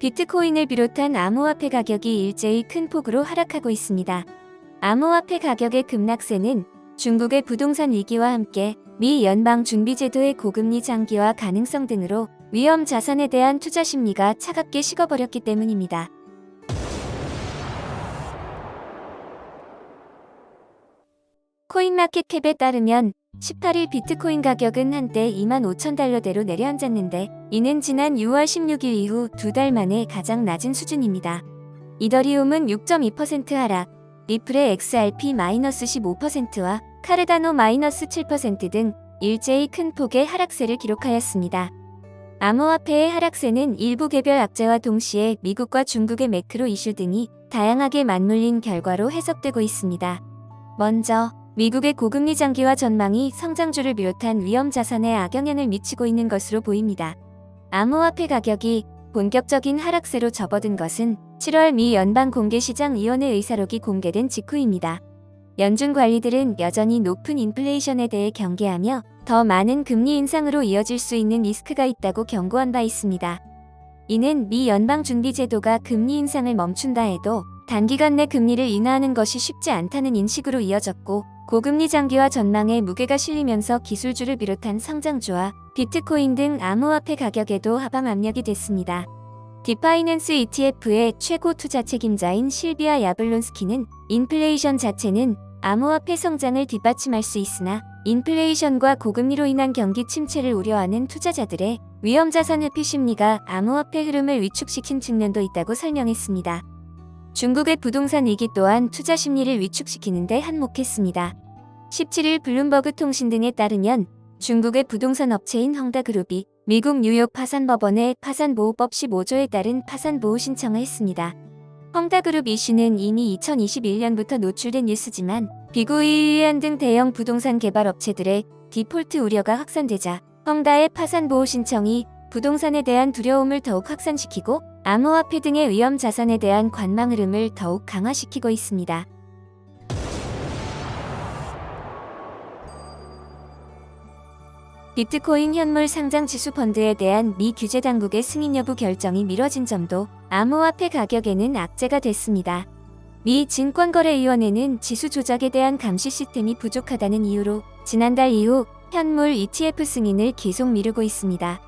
비트코인을 비롯한 암호화폐 가격이 일제히 큰 폭으로 하락하고 있습니다. 암호화폐 가격의 급락세는 중국의 부동산 위기와 함께 미 연방준비제도의 고금리 장기화 가능성 등으로 위험 자산에 대한 투자 심리가 차갑게 식어버렸기 때문입니다. 코인마켓캡에 따르면 18일 비트코인 가격은 한때 25,000달러대로 내려앉았는데 이는 지난 6월 16일 이후 2달 만에 가장 낮은 수준입니다. 이더리움은 6.2% 하락, 리플의 XRP-15%와 카르다노-7% 등 일제히 큰 폭의 하락세를 기록하였습니다. 암호화폐의 하락세는 일부 개별 악재와 동시에 미국과 중국의 매크로 이슈 등이 다양하게 맞물린 결과로 해석되고 있습니다. 먼저 미국의 고금리 장기화 전망이 성장주를 비롯한 위험 자산에 악영향을 미치고 있는 것으로 보입니다. 암호화폐 가격이 본격적인 하락세로 접어든 것은 7월 미 연방공개시장위원회 의사록이 공개된 직후입니다. 연준 관리들은 여전히 높은 인플레이션에 대해 경계하며 더 많은 금리 인상으로 이어질 수 있는 리스크가 있다고 경고한 바 있습니다. 이는 미 연방준비제도가 금리 인상을 멈춘다 해도 단기간 내 금리를 인하하는 것이 쉽지 않다는 인식으로 이어졌고, 고금리 장기화 전망에 무게가 실리면서 기술주를 비롯한 성장주와 비트코인 등 암호화폐 가격에도 하방 압력이 됐습니다. 디파이낸스 ETF의 최고 투자 책임자인 실비아 야블론스키는 인플레이션 자체는 암호화폐 성장을 뒷받침할 수 있으나 인플레이션과 고금리로 인한 경기 침체를 우려하는 투자자들의 위험자산 회피 심리가 암호화폐 흐름을 위축시킨 측면도 있다고 설명했습니다. 중국의 부동산 위기 또한 투자 심리를 위축시키는 데 한몫했습니다. 17일 블룸버그 통신 등에 따르면 중국의 부동산 업체인 헝다그룹이 미국 뉴욕 파산법원에 파산보호법 15조에 따른 파산보호 신청을 했습니다. 헝다그룹 이슈는 이미 2021년부터 노출된 뉴스지만 비구이유안 등 대형 부동산 개발 업체들의 디폴트 우려가 확산되자 헝다의 파산보호 신청이 부동산에 대한 두려움을 더욱 확산시키고 암호화폐 등의 위험 자산에 대한 관망 흐름을 더욱 강화시키고 있습니다. 비트코인 현물 상장 지수 펀드에 대한 미 규제 당국의 승인 여부 결정이 미뤄진 점도 암호화폐 가격에는 악재가 됐습니다. 미 증권거래위원회는 지수 조작에 대한 감시 시스템이 부족하다는 이유로 지난달 이후 현물 ETF 승인을 계속 미루고 있습니다.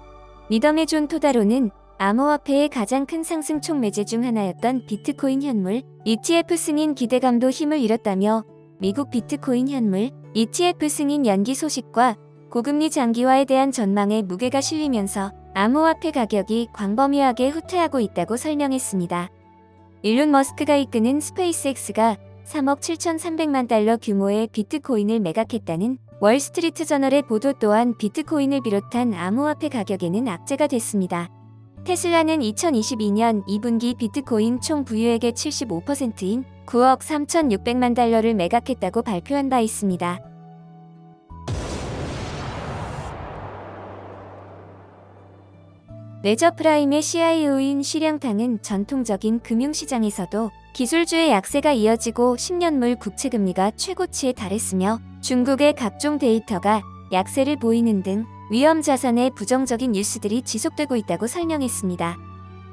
미덤의 존 토다로는 암호화폐의 가장 큰 상승 총 매제 중 하나였던 비트코인 현물 ETF 승인 기대감도 힘을 잃었다며 미국 비트코인 현물 ETF 승인 연기 소식과 고금리 장기화에 대한 전망에 무게가 실리면서 암호화폐 가격이 광범위하게 후퇴하고 있다고 설명했습니다. 일론 머스크가 이끄는 스페이스X가 3억 7,300만 달러 규모의 비트코인을 매각했다는 월스트리트 저널의 보도 또한 비트코인을 비롯한 암호화폐 가격에는 악재가 됐습니다. 테슬라는 2022년 2분기 비트코인 총 부유액의 75%인 9억 3,600만 달러를 매각했다고 발표한 바 있습니다. 레저프라임의 CIO인 시량탕은 전통적인 금융시장에서도 기술주의 약세가 이어지고 10년물 국채금리가 최고치에 달했으며 중국의 각종 데이터가 약세를 보이는 등 위험 자산의 부정적인 뉴스들이 지속되고 있다고 설명했습니다.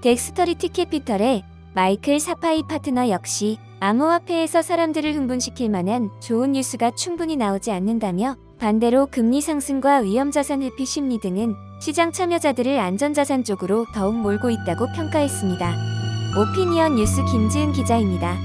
덱스터리티 캐피털의 마이클 사파이 파트너 역시 암호화폐에서 사람들을 흥분시킬 만한 좋은 뉴스가 충분히 나오지 않는다며 반대로 금리 상승과 위험자산 회피 심리 등은 시장 참여자들을 안전자산 쪽으로 더욱 몰고 있다고 평가했습니다. 오피니언 뉴스 김지은 기자입니다.